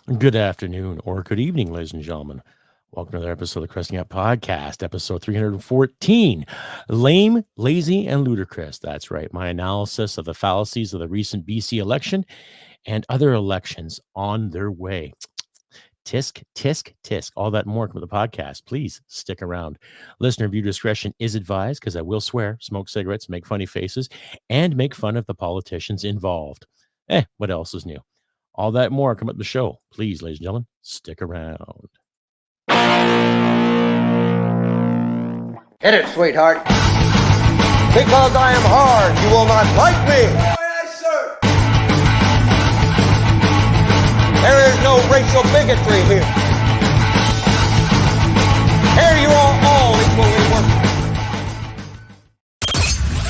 Good afternoon or good evening, ladies and gentlemen. Welcome to another episode of the Crusty Up Podcast, episode 314, Lame, Lazy, and Ludicrous. That's right, my analysis of the fallacies of the recent BC election and other elections on their way. Tisk, tisk, tisk. All that and more come to the podcast. Please stick around. Listener view discretion is advised because I will swear, smoke cigarettes, make funny faces, and make fun of the politicians involved. What else is new? All that and more come up the show. Please, ladies and gentlemen, stick around. Hit it, sweetheart. Because I am hard, you will not like me. Yes, sir. There is no racial bigotry here. Here you are all equally worthless.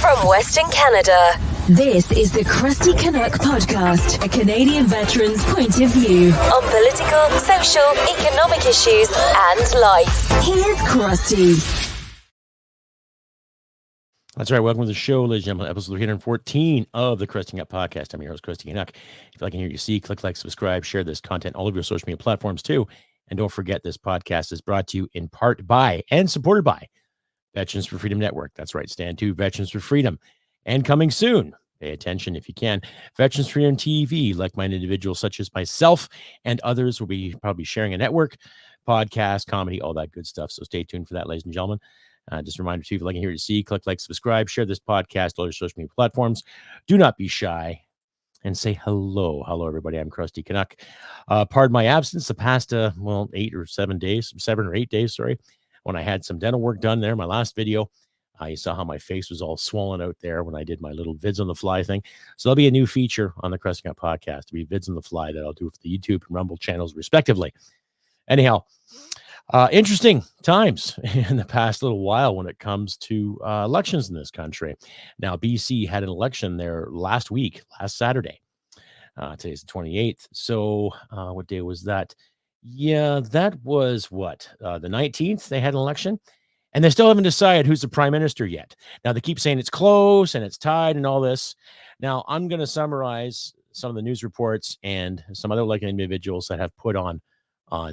From Western Canada, this is the Crusty Canuck podcast, a Canadian veteran's point of view on political, social, economic issues, and life. Here's Crusty. That's right. Welcome to the show, ladies and gentlemen. Episode 314 of the Crusty Up Podcast. I'm your host, Crusty Canuck. If you like and hear you see, click like, subscribe, share this content all over your social media platforms too. And don't forget, this podcast is brought to you in part by and supported by Veterans for Freedom Network. That's right. Stand to Veterans for Freedom. And coming soon, pay attention if you can, Veterans for Freedom TV, like-minded individuals such as myself and others will be probably sharing a network, podcast, comedy, all that good stuff. So stay tuned for that, ladies and gentlemen. Just a reminder, too, if you like and hear to see, click like, subscribe, share this podcast, all your social media platforms. Do not be shy and say hello. Hello, everybody. I'm Crusty Canuck. Pardon my absence the past, 8 or 8 days, sorry, when I had some dental work done there, my last video. You saw how my face was all swollen out there when I did my little vids on the fly thing. So there'll be a new feature on the Crusty Up Podcast. It'll be vids on the fly that I'll do for the YouTube and Rumble channels, respectively. Anyhow, interesting times in the past little while when it comes to elections in this country. Now, BC had an election there last Saturday. Today's the 28th. So what day was that? Yeah, that was the 19th. They had an election. And they still haven't decided who's the prime minister yet. Now, they keep saying it's close and it's tied and all this. Now, I'm going to summarize some of the news reports and some other like individuals that have put on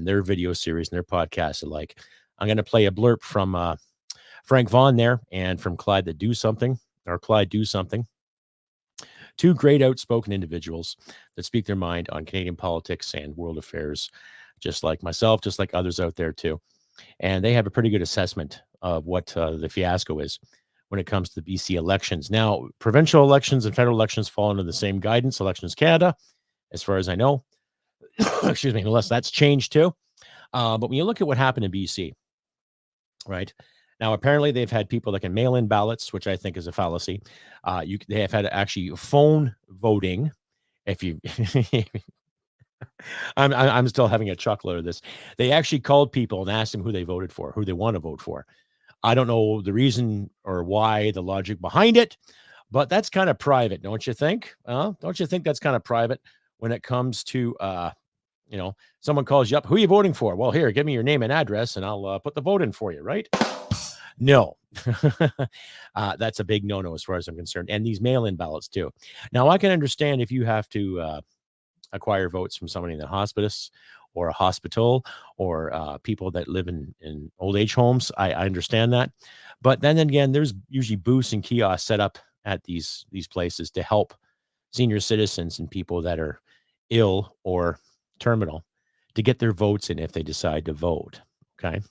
their video series and their podcasts. Like, I'm going to play a blurb from Frank Vaughn there and from Clyde Do Something. Two great outspoken individuals that speak their mind on Canadian politics and world affairs, just like myself, just like others out there too. And they have a pretty good assessment of what the fiasco is when it comes to the BC elections. Now, provincial elections and federal elections fall under the same guidance, Elections Canada, as far as I know. Excuse me, unless that's changed too. But when you look at what happened in BC, right? Now, apparently they've had people that can mail in ballots, which I think is a fallacy. They have had actually phone voting. If you... I'm still having a chuckle at this. They actually called people and asked them who they voted for, who they want to vote for. I don't know the reason or why, the logic behind it, but that's kind of private, don't you think? Don't you think that's kind of private when it comes to, someone calls you up, who are you voting for? Well, here, give me your name and address and I'll put the vote in for you, right? No, that's a big no-no as far as I'm concerned. And these mail-in ballots too. Now, I can understand if you have to acquire votes from somebody in the hospice or a hospital or people that live in old age homes. I understand that. But then again, there's usually booths and kiosks set up at these places to help senior citizens and people that are ill or terminal to get their votes in if they decide to vote. Okay.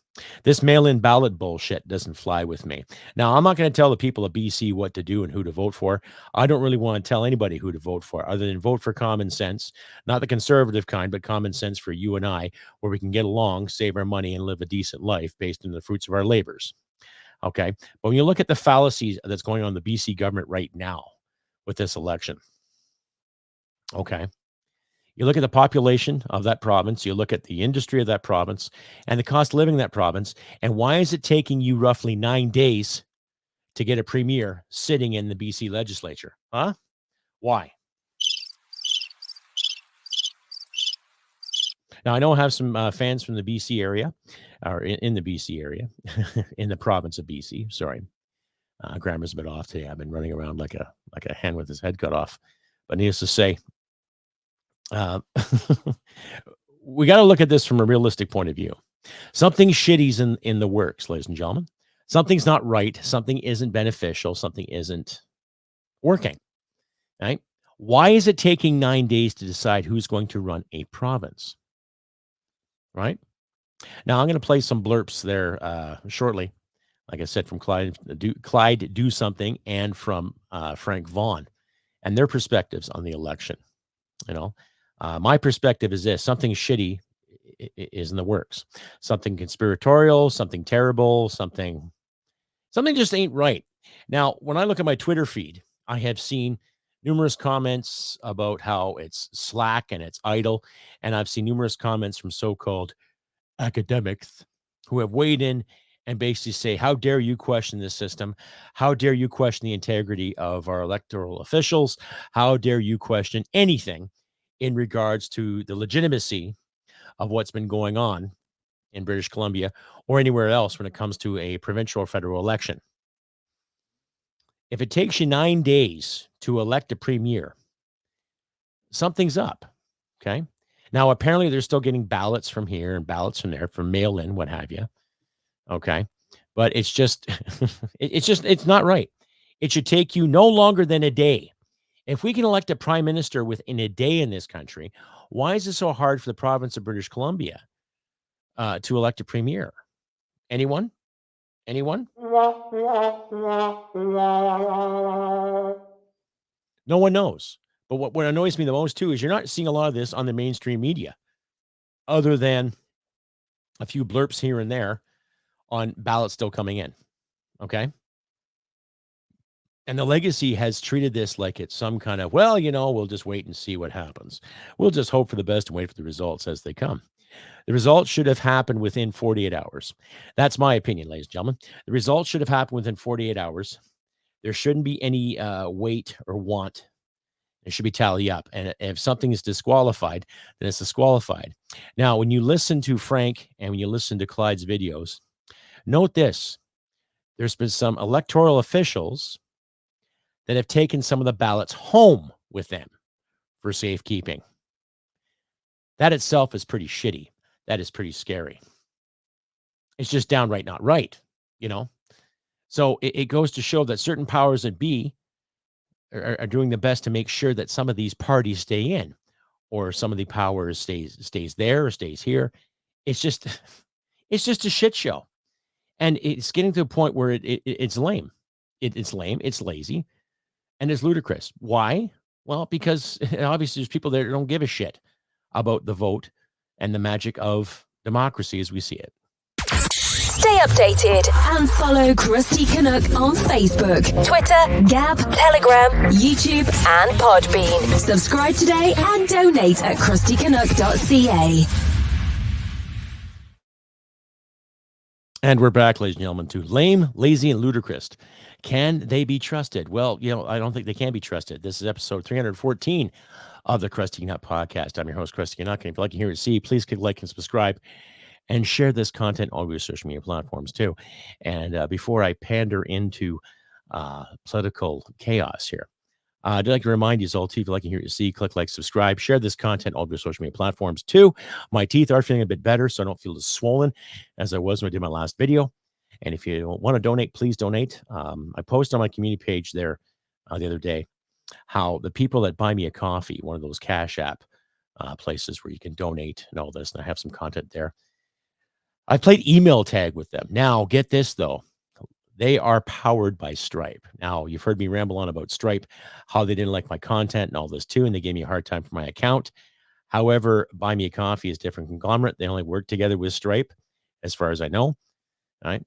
This mail-in ballot bullshit doesn't fly with me. Now, I'm not going to tell the people of BC what to do and who to vote for. I don't really want to tell anybody who to vote for other than vote for common sense, not the conservative kind, but common sense for you and I, where we can get along, save our money, and live a decent life based on the fruits of our labors. Okay. But when you look at the fallacies that's going on in the BC government right now with this election, okay, you look at the population of that province, you look at the industry of that province and the cost of living in that province. And why is it taking you roughly 9 days to get a premier sitting in the BC legislature? Huh? Why? Now, I know I have some fans from the BC area, or in the BC area, in the province of BC. Sorry. Grammar's a bit off today. I've been running around like a hen with his head cut off. But needless to say, we got to look at this from a realistic point of view. Something shitty's in the works, ladies and gentlemen. Something's not right. Something isn't beneficial. Something isn't working. Right? Why is it taking 9 days to decide who's going to run a province? Right? Now, I'm going to play some blurps there shortly. Like I said, from Clyde Do Something and from Frank Vaughan and their perspectives on the election. My perspective is this: something shitty is in the works, something conspiratorial, something terrible, something just ain't right. Now, when I look at my Twitter feed, I have seen numerous comments about how it's slack and it's idle. And I've seen numerous comments from so-called academics who have weighed in and basically say, how dare you question this system? How dare you question the integrity of our electoral officials? How dare you question anything in regards to the legitimacy of what's been going on in British Columbia or anywhere else when it comes to a provincial or federal election? If it takes you 9 days to elect a premier, something's up. Okay. Now, apparently they're still getting ballots from here and ballots from there, from mail in, what have you. Okay. But it's just, it's not right. It should take you no longer than a day. If we can elect a prime minister within a day in this country, why is it so hard for the province of British Columbia to elect a premier? Anyone? No one knows. But what annoys me the most, too, is you're not seeing a lot of this on the mainstream media, other than a few blurps here and there on ballots still coming in. Okay. And the legacy has treated this like it's some kind of, well, we'll just wait and see what happens. We'll just hope for the best and wait for the results as they come. The results should have happened within 48 hours. That's my opinion, ladies and gentlemen. The results should have happened within 48 hours. There shouldn't be any wait or want. It should be tally up. And if something is disqualified, then it's disqualified. Now, when you listen to Frank and when you listen to Clyde's videos, note this: there's been some electoral officials that have taken some of the ballots home with them for safekeeping. That itself is pretty shitty. That is pretty scary. It's just downright not right, So it goes to show that certain powers that be are doing the best to make sure that some of these parties stay in, or some of the powers stays there or stays here. It's just a shit show. And it's getting to a point where it's lame. It's lame. It's lazy. And it's ludicrous. Why? Well, because obviously there's people that don't give a shit about the vote and the magic of democracy as we see it. Stay updated and follow Crusty Canuck on Facebook, Twitter, Gab, Telegram, YouTube, and Podbean. Subscribe today and donate at crustycanuck.ca. And we're back, ladies and gentlemen, to lame, lazy, and ludicrous. Can they be trusted? Well, I don't think they can be trusted. This is episode 314 of the Crusty Canuck podcast. I'm your host, Crusty Canuck. And if you like to hear it, please click like and subscribe and share this content on all your social media platforms too. And before I pander into political chaos here, I'd like to remind you all, too, if you'd like to hear it, click like, subscribe, share this content on all your social media platforms too. My teeth are feeling a bit better, so I don't feel as swollen as I was when I did my last video. And if you want to donate, please donate. I posted on my community page there the other day how the people that buy me a coffee, one of those Cash App places where you can donate and all this, and I have some content there. I played email tag with them. Now, get this, though. They are powered by Stripe. Now, you've heard me ramble on about Stripe, how they didn't like my content and all this, too, and they gave me a hard time for my account. However, Buy Me a Coffee is a different conglomerate. They only work together with Stripe, as far as I know. All right.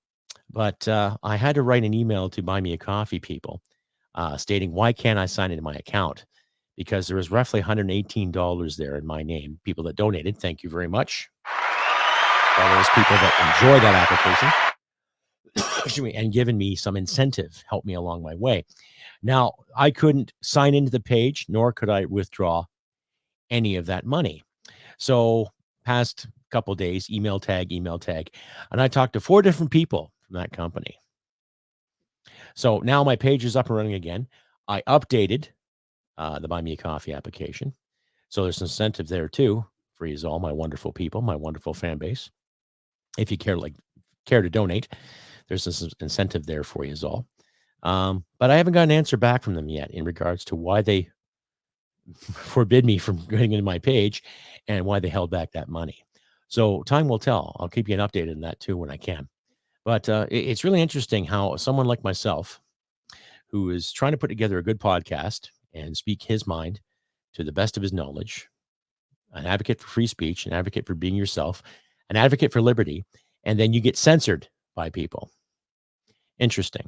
But I had to write an email to Buy Me a Coffee people stating, why can't I sign into my account? Because there was roughly $118 there in my name. People that donated, thank you very much. All those people that enjoy that application and given me some incentive, helped me along my way. Now, I couldn't sign into the page, nor could I withdraw any of that money. So past couple days, email tag, and I talked to 4 different people from that company. So now my page is up and running again. I updated the Buy Me a Coffee application. So there's incentive there too for you all, my wonderful people, my wonderful fan base. If you care to donate, there's this incentive there for you all. But I haven't got an answer back from them yet in regards to why they forbid me from getting into my page and why they held back that money. So time will tell. I'll keep you an update on that too when I can. But it's really interesting how someone like myself, who is trying to put together a good podcast and speak his mind to the best of his knowledge, an advocate for free speech, an advocate for being yourself, an advocate for liberty, and then you get censored by people. Interesting.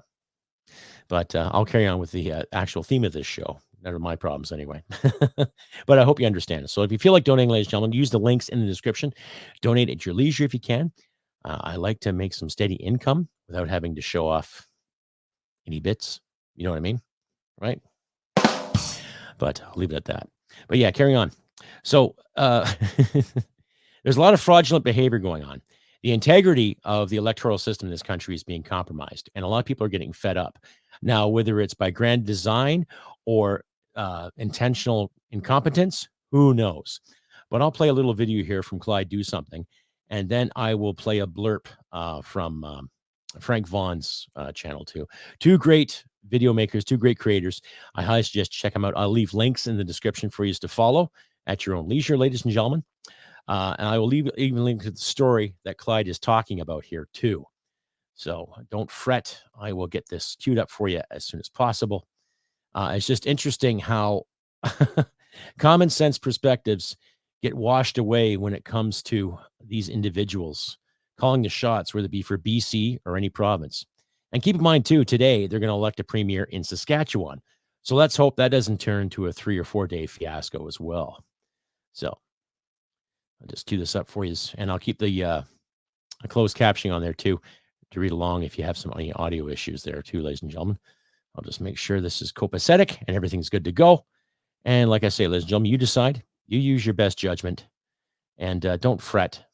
But I'll carry on with the actual theme of this show. None of my problems anyway. But I hope you understand. So if you feel like donating, ladies and gentlemen, use the links in the description. Donate at your leisure if you can. I like to make some steady income without having to show off any bits. You know what I mean? Right? But I'll leave it at that. But yeah, carry on. So there's a lot of fraudulent behavior going on. The integrity of the electoral system in this country is being compromised, and a lot of people are getting fed up. Now, whether it's by grand design or intentional incompetence, who knows? But I'll play a little video here from Clyde Do Something, and then I will play a blurb from Frank Vaughn's channel too. Two great video makers, two great creators. I highly suggest check them out. I'll leave links in the description for you to follow at your own leisure, ladies and gentlemen. And I will even link to the story that Clyde is talking about here too. So don't fret. I will get this queued up for you as soon as possible. It's just interesting how common sense perspectives get washed away when it comes to these individuals calling the shots, whether it be for BC or any province. And keep in mind, too, today they're going to elect a premier in Saskatchewan. So let's hope that doesn't turn to a 3 or 4 day fiasco as well. So I'll just cue this up for you, and I'll keep the closed captioning on there, too, to read along if you have any audio issues there, too, ladies and gentlemen. I'll just make sure this is copacetic and everything's good to go. And like I say, ladies and gentlemen, you decide. You use your best judgment. And don't fret.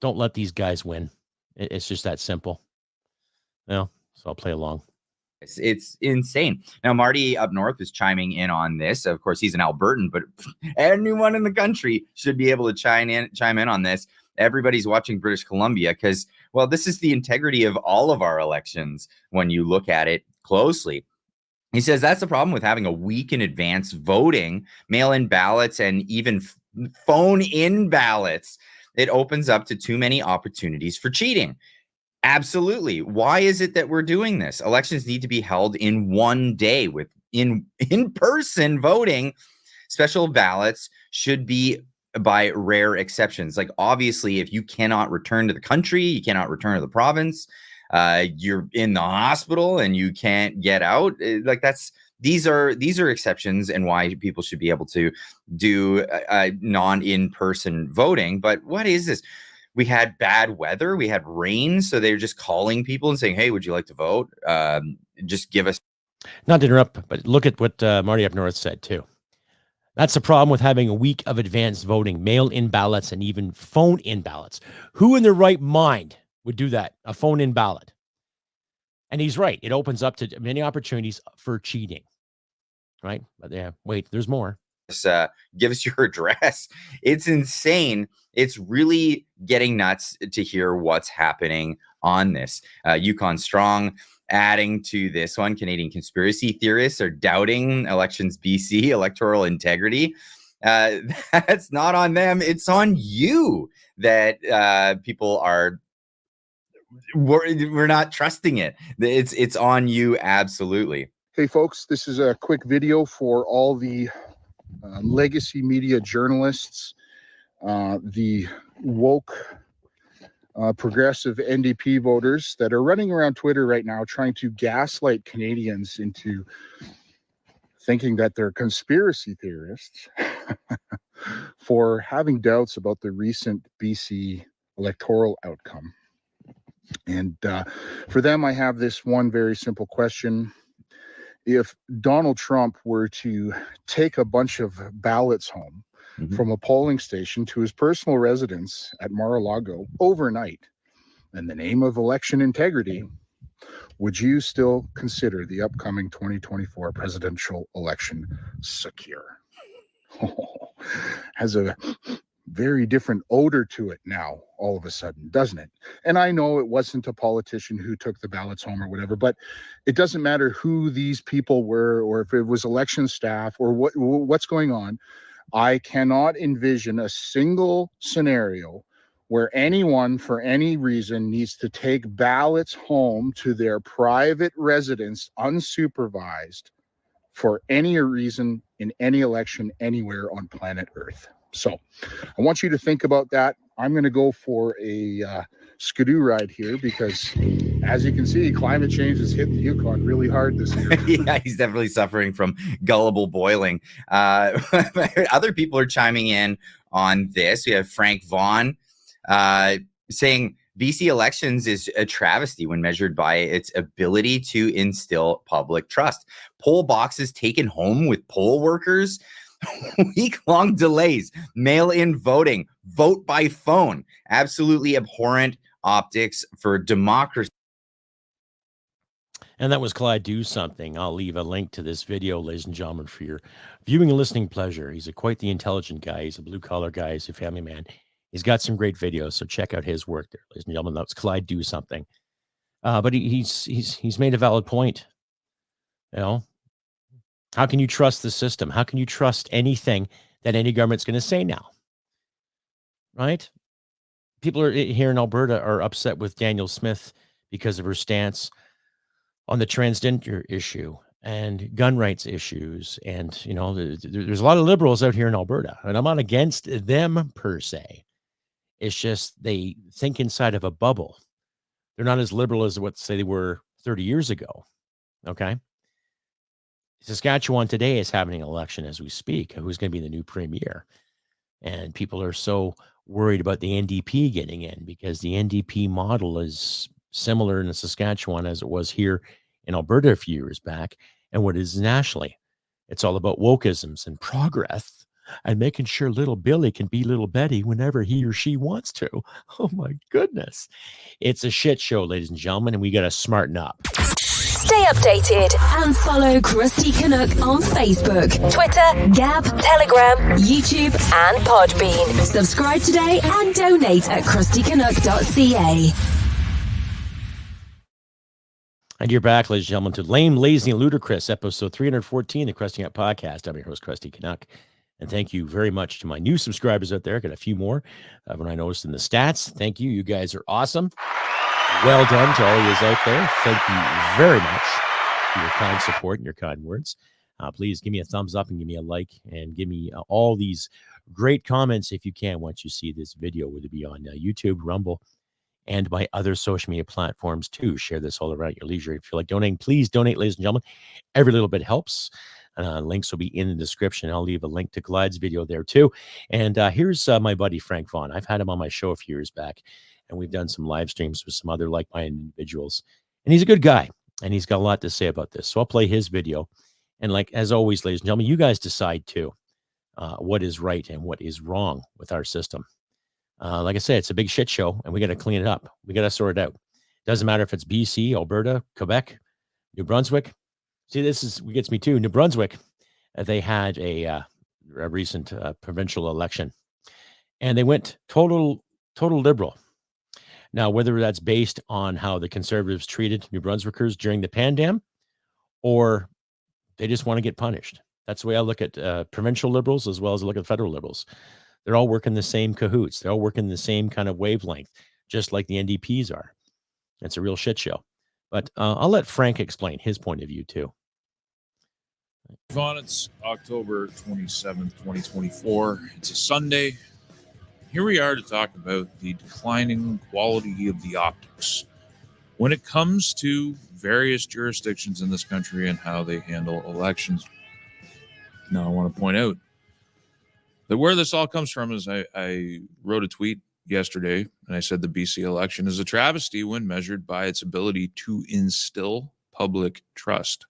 Don't let these guys win. It's just that simple. So I'll play along. It's insane. Now, Marty up north is chiming in on this. Of course, he's an Albertan, but anyone in the country should be able to chime in on this. Everybody's watching British Columbia because, well, this is the integrity of all of our elections when you look at it closely. He says that's the problem with having a week in advance voting, mail-in ballots, and even phone-in ballots. It opens up to too many opportunities for cheating. Absolutely. Why is it that we're doing this? Elections need to be held in one day with in-person voting. Special ballots should be by rare exceptions. Like, obviously, if you cannot return to the country, you cannot return to the province, you're in the hospital and you can't get out. Like, these are exceptions, and why people should be able to do non-in-person voting. But what is this? We had bad weather. We had rain. So they're just calling people and saying, hey, would you like to vote? Just give us. Not to interrupt, but look at what Marty up north said too. That's the problem with having a week of advanced voting, mail-in ballots, and even phone-in ballots. Who in their right mind would do that? A phone-in ballot. And he's right. It opens up to many opportunities for cheating. Right? But yeah, wait, there's more. Give us your address. It's insane. It's really getting nuts to hear what's happening on this. Yukon Strong adding to this one. Canadian conspiracy theorists are doubting elections BC electoral integrity. That's not on them. It's on you that people are. We're not trusting it. It's on you. Absolutely. Hey, folks, this is a quick video for all the legacy media journalists, the woke progressive NDP voters that are running around Twitter right now trying to gaslight Canadians into thinking that they're conspiracy theorists for having doubts about the recent BC electoral outcome. And for them, I have this one very simple question. If Donald Trump were to take a bunch of ballots home from a polling station to his personal residence at Mar-a-Lago overnight in the name of election integrity, would you still consider the upcoming 2024 presidential election secure? Has a very different odor to it now, all of a sudden, doesn't it? And I know it wasn't a politician who took the ballots home or whatever, but it doesn't matter who these people were, or if it was election staff, or what's going on. I cannot envision a single scenario where anyone, for any reason, needs to take ballots home to their private residence unsupervised for any reason in any election anywhere on planet Earth. So I want you to think about that. I'm going to go for a skidoo ride here because, as you can see, climate change has hit the Yukon really hard this year. Yeah, he's definitely suffering from gullible boiling. Other people are chiming in on this. We have Frank Vaughn saying BC elections is a travesty when measured by its ability to instill public trust. Poll boxes taken home with poll workers, week-long delays, mail-in voting, vote by phone, absolutely abhorrent optics for democracy. And that was Clyde Do Something. I'll leave a link to this video, ladies and gentlemen, for your viewing and listening pleasure. He's quite the intelligent guy. He's a blue-collar guy. He's a family man. He's got some great videos, so check out his work there, ladies and gentlemen. That was Clyde Do Something. But he's made a valid point. You know, how can you trust the system? How can you trust anything that any government's going to say now? Right? People here in Alberta are upset with Danielle Smith because of her stance on the transgender issue and gun rights issues. And, you know, there's a lot of liberals out here in Alberta, and I'm not against them per se. It's just they think inside of a bubble. They're not as liberal as what, say, they were 30 years ago. Okay. Saskatchewan today is having an election as we speak. Who's going to be the new premier? And people are so worried about the NDP getting in because the NDP model is similar in Saskatchewan as it was here in Alberta a few years back, and what is nationally. It's all about wokeisms and progress and making sure little Billy can be little Betty whenever he or she wants to. Oh my goodness. It's a shit show, ladies and gentlemen, and we got to smarten up. Stay updated and follow Crusty Canuck on Facebook, Twitter, Gab, Telegram, YouTube, and Podbean. Subscribe today and donate at crustycanuck.ca. And you're back, ladies and gentlemen, to Lame, Lazy, and Ludicrous, episode 314, the Crusty Up Podcast. I'm your host, Crusty Canuck. And thank you very much to my new subscribers out there. I got a few more when I noticed in the stats. Thank you. You guys are awesome. Well done to all of you out there. Thank you very much for your kind support and your kind words. Please give me a thumbs up and give me a like and give me all these great comments if you can once you see this video, whether it be on YouTube, Rumble, and my other social media platforms too. Share this all around your leisure. If you feel like donating, please donate, ladies and gentlemen. Every little bit helps. Links will be in the description. I'll leave a link to Glide's video there too. And here's my buddy, Frank Vaughn. I've had him on my show a few years back, and we've done some live streams with some other like-minded individuals. And he's a good guy, and he's got a lot to say about this. So I'll play his video. And like, as always, ladies and gentlemen, you guys decide too what is right and what is wrong with our system. Like I said, it's a big shit show, and we got to clean it up. We got to sort it out. Doesn't matter if it's BC, Alberta, Quebec, New Brunswick. See, this is what gets me too. New Brunswick, they had a recent provincial election, and they went total liberal. Now, whether that's based on how the Conservatives treated New Brunswickers during the pandemic, or they just want to get punished. That's the way I look at provincial liberals as well as I look at federal liberals. They're all working the same cahoots. They're all working the same kind of wavelength, just like the NDPs are. It's a real shit show. But I'll let Frank explain his point of view, too. Vaughn, it's October 27th, 2024. It's a Sunday. Here we are to talk about the declining quality of the optics when it comes to various jurisdictions in this country and how they handle elections. Now, I want to point out that where this all comes from is I wrote a tweet yesterday, and I said the BC election is a travesty when measured by its ability to instill public trust.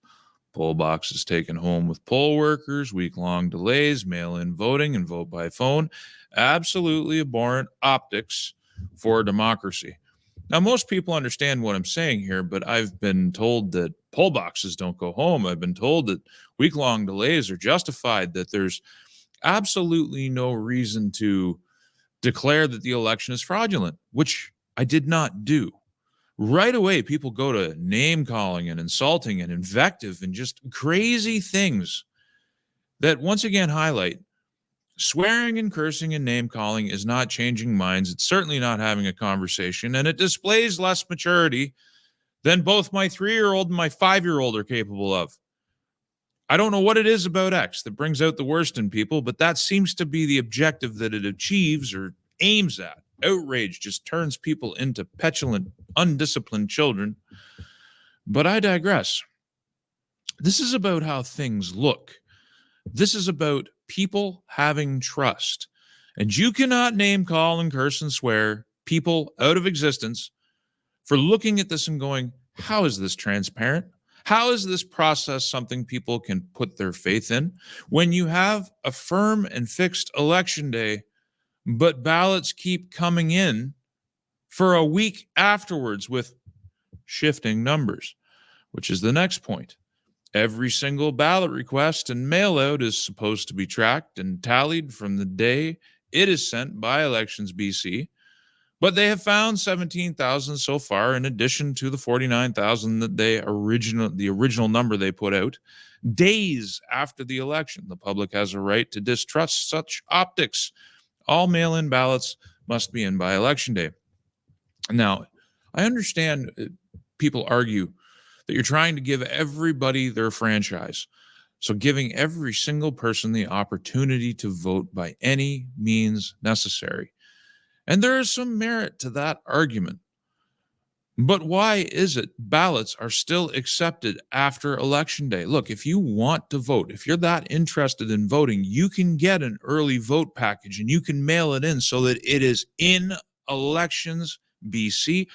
Poll boxes taken home with poll workers, week-long delays, mail-in voting, and vote by phone. Absolutely abhorrent optics for democracy. Now, most people understand what I'm saying here, but I've been told that poll boxes don't go home. I've been told that week-long delays are justified, that there's absolutely no reason to declare that the election is fraudulent, which I did not do. Right away, people go to name calling and insulting and invective and just crazy things that once again highlight swearing and cursing and name calling is not changing minds. It's certainly not having a conversation, and it displays less maturity than both my 3-year-old and my 5-year-old are capable of. I don't know what it is about X that brings out the worst in people, but that seems to be the objective that it achieves or aims at. Outrage just turns people into petulant, undisciplined children. But I digress. This is about how things look. This is about people having trust. And you cannot name call and curse and swear people out of existence for looking at this and going, how is this transparent? How is this process something people can put their faith in? When you have a firm and fixed election day, but ballots keep coming in for a week afterwards with shifting numbers, which is the next point. Every single ballot request and mail out is supposed to be tracked and tallied from the day it is sent by Elections BC, but they have found 17,000 so far, in addition to the 49,000 that the original number they put out days after the election. The public has a right to distrust such optics. All mail-in ballots must be in by Election Day. Now, I understand people argue that you're trying to give everybody their franchise. So giving every single person the opportunity to vote by any means necessary. And there is some merit to that argument. But why is it ballots are still accepted after Election Day? Look, if you want to vote, if you're that interested in voting, you can get an early vote package and you can mail it in so that it is in Elections BC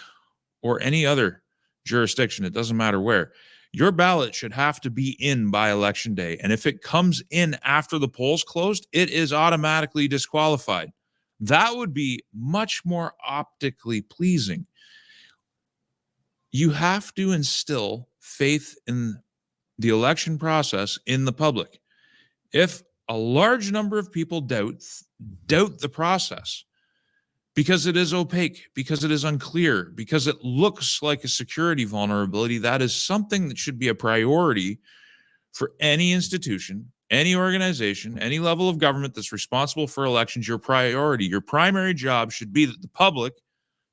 or any other jurisdiction. It doesn't matter where. Your ballot should have to be in by Election Day. And if it comes in after the polls closed, it is automatically disqualified. That would be much more optically pleasing. You have to instill faith in the election process in the public. If a large number of people doubt the process because it is opaque, because it is unclear, because it looks like a security vulnerability, that is something that should be a priority for any institution, any organization, any level of government that's responsible for elections. Your priority, your primary job should be that the public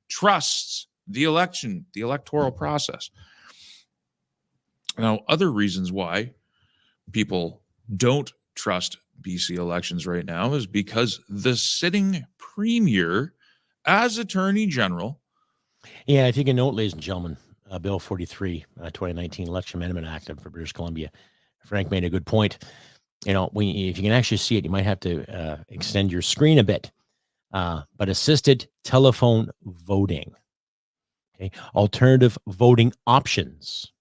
trusts the election, the electoral process. Now, other reasons why people don't trust BC elections right now is because the sitting premier, as Attorney General. Yeah, if you can note, ladies and gentlemen, Bill 43, 2019 Election Amendment Act for British Columbia. Frank made a good point. You know, if you can actually see it, you might have to extend your screen a bit. But assisted telephone voting. Okay, alternative voting options,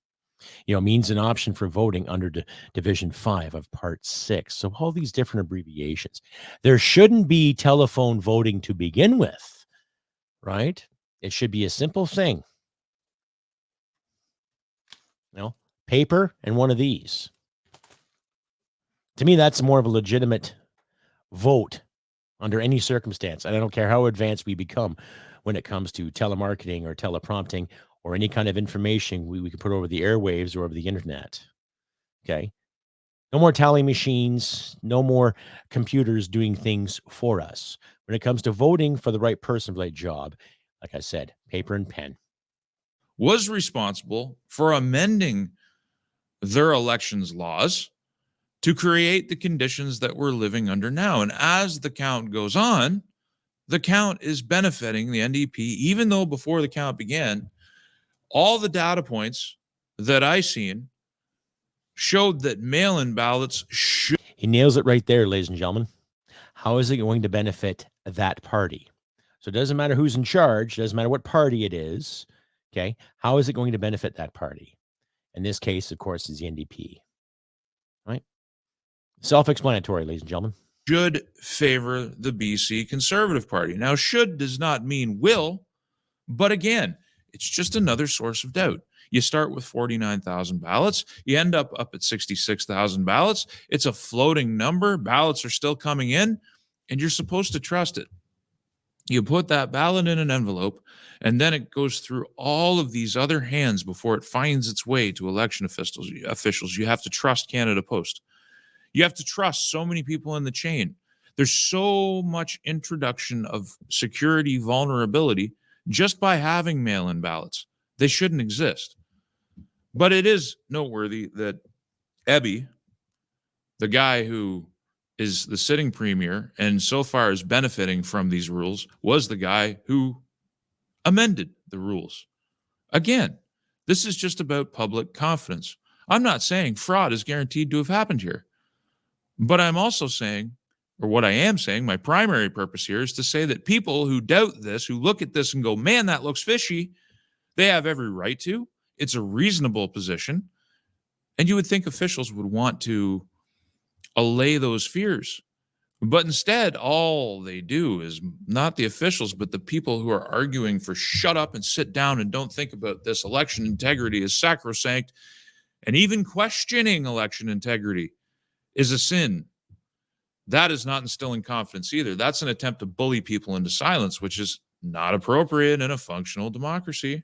means an option for voting under Division 5 of Part 6. So all these different abbreviations. There shouldn't be telephone voting to begin with, right? It should be a simple thing. Paper and one of these. To me, that's more of a legitimate vote under any circumstance. And I don't care how advanced we become when it comes to telemarketing or teleprompting or any kind of information we can put over the airwaves or over the internet. Okay. No more tally machines, no more computers doing things for us. When it comes to voting for the right person for the right job, like I said, paper and pen. Was responsible for amending their elections laws to create the conditions that we're living under now. And as the count goes on, the count is benefiting the NDP, even though before the count began, all the data points that I seen showed that mail-in ballots should. He nails it right there, ladies and gentlemen. How is it going to benefit that party? So it doesn't matter who's in charge, it doesn't matter what party it is. Okay. How is it going to benefit that party? In this case, of course, is the NDP. Right? Self-explanatory, ladies and gentlemen. Should favor the BC Conservative Party. Now, should does not mean will, but again, It's just another source of doubt. You start with 49,000 ballots. You end up at 66,000 ballots. It's a floating number. Ballots are still coming in, and you're supposed to trust it. You put that ballot in an envelope, and then it goes through all of these other hands before it finds its way to election officials. You have to trust Canada Post. You have to trust so many people in the chain. There's so much introduction of security vulnerability just by having mail-in ballots. They shouldn't exist. But it is noteworthy that Ebby, the guy who is the sitting premier and so far is benefiting from these rules, was the guy who amended the rules. Again, this is just about public confidence. I'm not saying fraud is guaranteed to have happened here, but I'm also saying, or what I am saying, my primary purpose here is to say that people who doubt this, who look at this and go, man, that looks fishy, they have every right to. It's a reasonable position. And you would think officials would want to allay those fears. But instead, all they do is not the officials, but the people who are arguing for shut up and sit down and don't think about this. Election integrity is sacrosanct. And even questioning election integrity is a sin. That is not instilling confidence either. That's an attempt to bully people into silence, which is not appropriate in a functional democracy.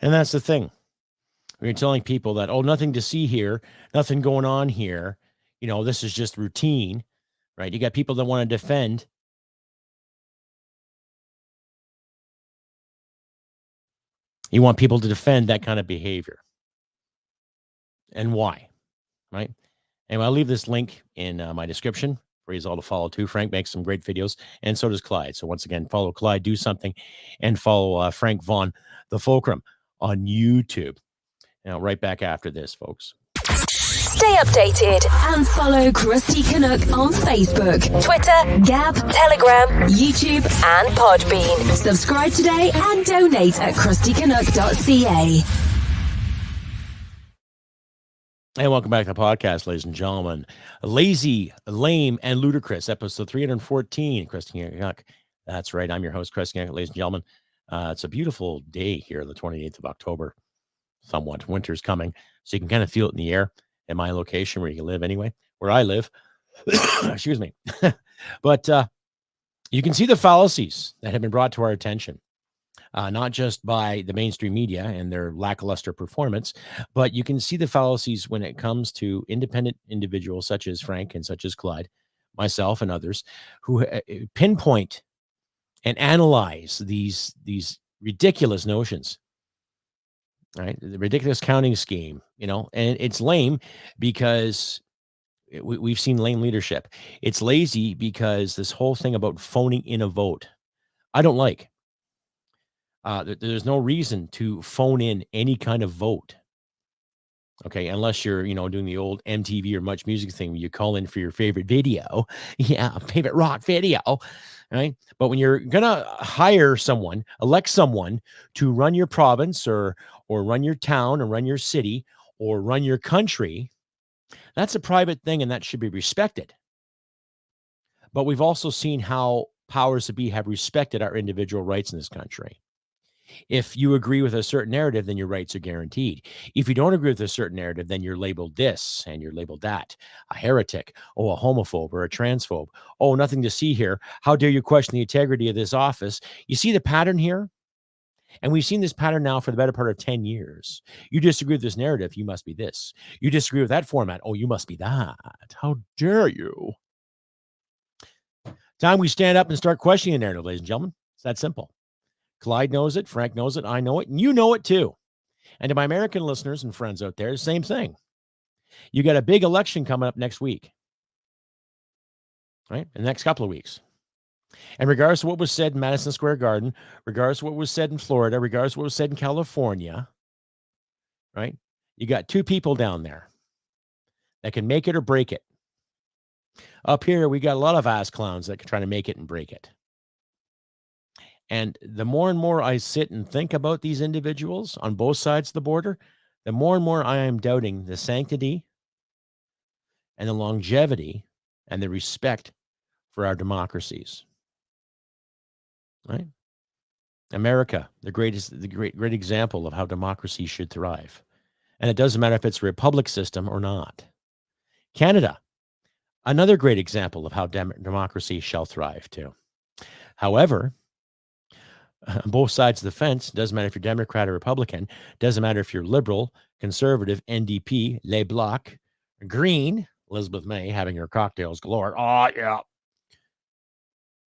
And that's the thing. When you're telling people that, oh, nothing to see here, nothing going on here, this is just routine, right? You got people that want to defend. You want people to defend that kind of behavior. And why, right? Anyway, I'll leave this link in my description for you all to follow too. Frank makes some great videos, and so does Clyde. So once again, follow Clyde, do something, and follow Frank Vaughn, the Fulcrum, on YouTube. Now, right back after this, folks. Stay updated and follow Crusty Canuck on Facebook, Twitter, Gab, Telegram, YouTube, and Podbean. Subscribe today and donate at crustycanuck.ca. And welcome back to the podcast, ladies and gentlemen. Lazy, Lame, and Ludicrous, episode 314, Crusty Canuck. That's right. I'm your host, Crusty Canuck, ladies and gentlemen. It's a beautiful day here, the 28th of October. Somewhat. Winter's coming, so you can kind of feel it in the air in my location where you live anyway, where I live. Excuse me. But you can see the fallacies that have been brought to our attention, not just by the mainstream media and their lackluster performance, but you can see the fallacies when it comes to independent individuals such as Frank and such as Clyde, myself and others, who pinpoint and analyze these ridiculous notions. Right, the ridiculous counting scheme, and it's lame because we've seen lame leadership. It's lazy because this whole thing about phoning in a vote, I don't like. There's no reason to phone in any kind of vote. Okay, unless you're, doing the old MTV or Much Music thing where you call in for your favorite video. Yeah, favorite rock video, right? But when you're going to hire someone, elect someone to run your province or run your town or run your city or run your country, that's a private thing and that should be respected. But we've also seen how powers that be have respected our individual rights in this country. If you agree with a certain narrative, then your rights are guaranteed. If you don't agree with a certain narrative, then you're labeled this and you're labeled that, a heretic, a homophobe, or a transphobe. Oh, nothing to see here. How dare you question the integrity of this office? You see the pattern here? And we've seen this pattern now for the better part of 10 years. You disagree with this narrative, you must be this. You disagree with that format, oh, you must be that. How dare you? Time we stand up and start questioning the narrative, ladies and gentlemen. It's that simple. Clyde knows it, Frank knows it, I know it, and you know it too. And to my American listeners and friends out there, the same thing. You got a big election coming up next week, right? In the next couple of weeks. And regardless of what was said in Madison Square Garden, regardless of what was said in Florida, regardless of what was said in California, right? You got two people down there that can make it or break it. Up here, we got a lot of ass clowns that can try to make it and break it. And the more and more I sit and think about these individuals on both sides of the border, the more and more I am doubting the sanctity and the longevity and the respect for our democracies. Right? America, the great example of how democracy should thrive. And it doesn't matter if it's a republic system or not. Canada, another great example of how democracy shall thrive too. However, on both sides of the fence, doesn't matter if you're Democrat or Republican, doesn't matter if you're liberal, conservative, NDP, Les Blocs, Green, Elizabeth May having her cocktails galore. Oh, yeah.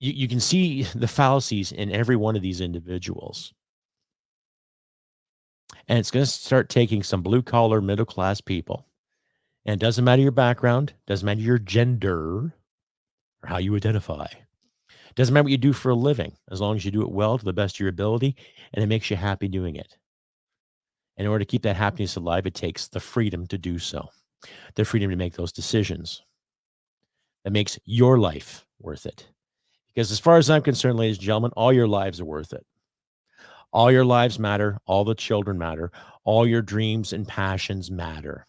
You can see the fallacies in every one of these individuals. And it's going to start taking some blue-collar, middle-class people. And it doesn't matter your background, doesn't matter your gender or how you identify. Doesn't matter what you do for a living, as long as you do it well to the best of your ability, and it makes you happy doing it. And in order to keep that happiness alive, it takes the freedom to do so, the freedom to make those decisions. That makes your life worth it. Because as far as I'm concerned, ladies and gentlemen, all your lives are worth it. All your lives matter. All the children matter. All your dreams and passions matter.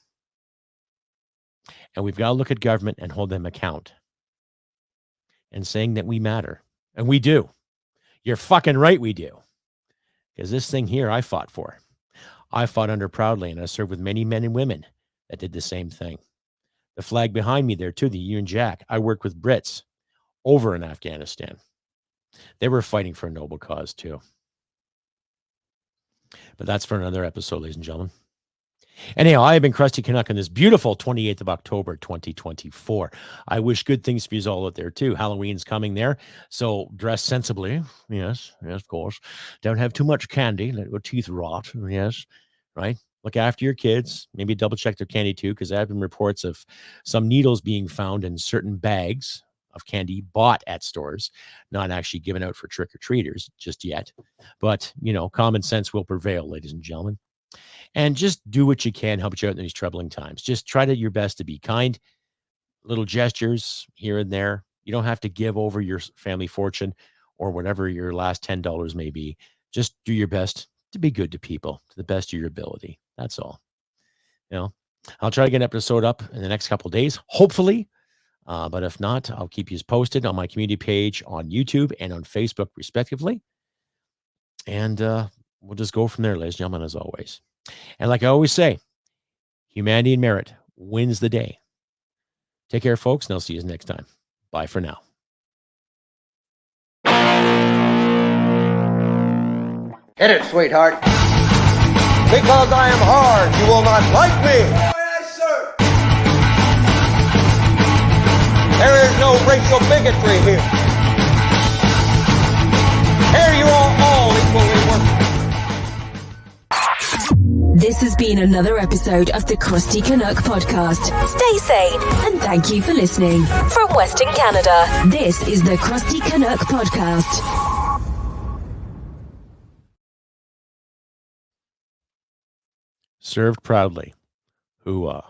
And we've got to look at government and hold them account. And saying that we matter. And we do. You're fucking right we do. Because this thing here I fought for. I fought under proudly, and I served with many men and women that did the same thing. The flag behind me there too, the Union Jack. I worked with Brits over in Afghanistan. They were fighting for a noble cause too. But that's for another episode, ladies and gentlemen. Anyhow, I have been Crusty Canuck on this beautiful 28th of October, 2024. I wish good things for you all out there too. Halloween's coming there, so dress sensibly. Yes, of course. Don't have too much candy. Let your teeth rot. Yes, right? Look after your kids. Maybe double check their candy too, because there have been reports of some needles being found in certain bags of candy bought at stores, not actually given out for trick-or-treaters just yet. But, common sense will prevail, ladies and gentlemen. And just do what you can, help you out in these troubling times. Just try your best to be kind. Little gestures here and there. You don't have to give over your family fortune or whatever your last $10 may be. Just do your best to be good to people to the best of your ability. That's all. I'll try to get an episode up in the next couple of days, hopefully. But if not, I'll keep you posted on my community page on YouTube and on Facebook, respectively. And we'll just go from there, ladies and gentlemen, as always. And like I always say, humanity and merit wins the day. Take care, folks, and I'll see you next time. Bye for now. Hit it, sweetheart. Because I am hard, you will not like me. Yes, sir. There is no racial bigotry here. Here you are all equally worthless. This has been another episode of the Crusty Canuck podcast. Stay sane and thank you for listening. From Western Canada, this is the Crusty Canuck podcast. Served proudly. Hooah.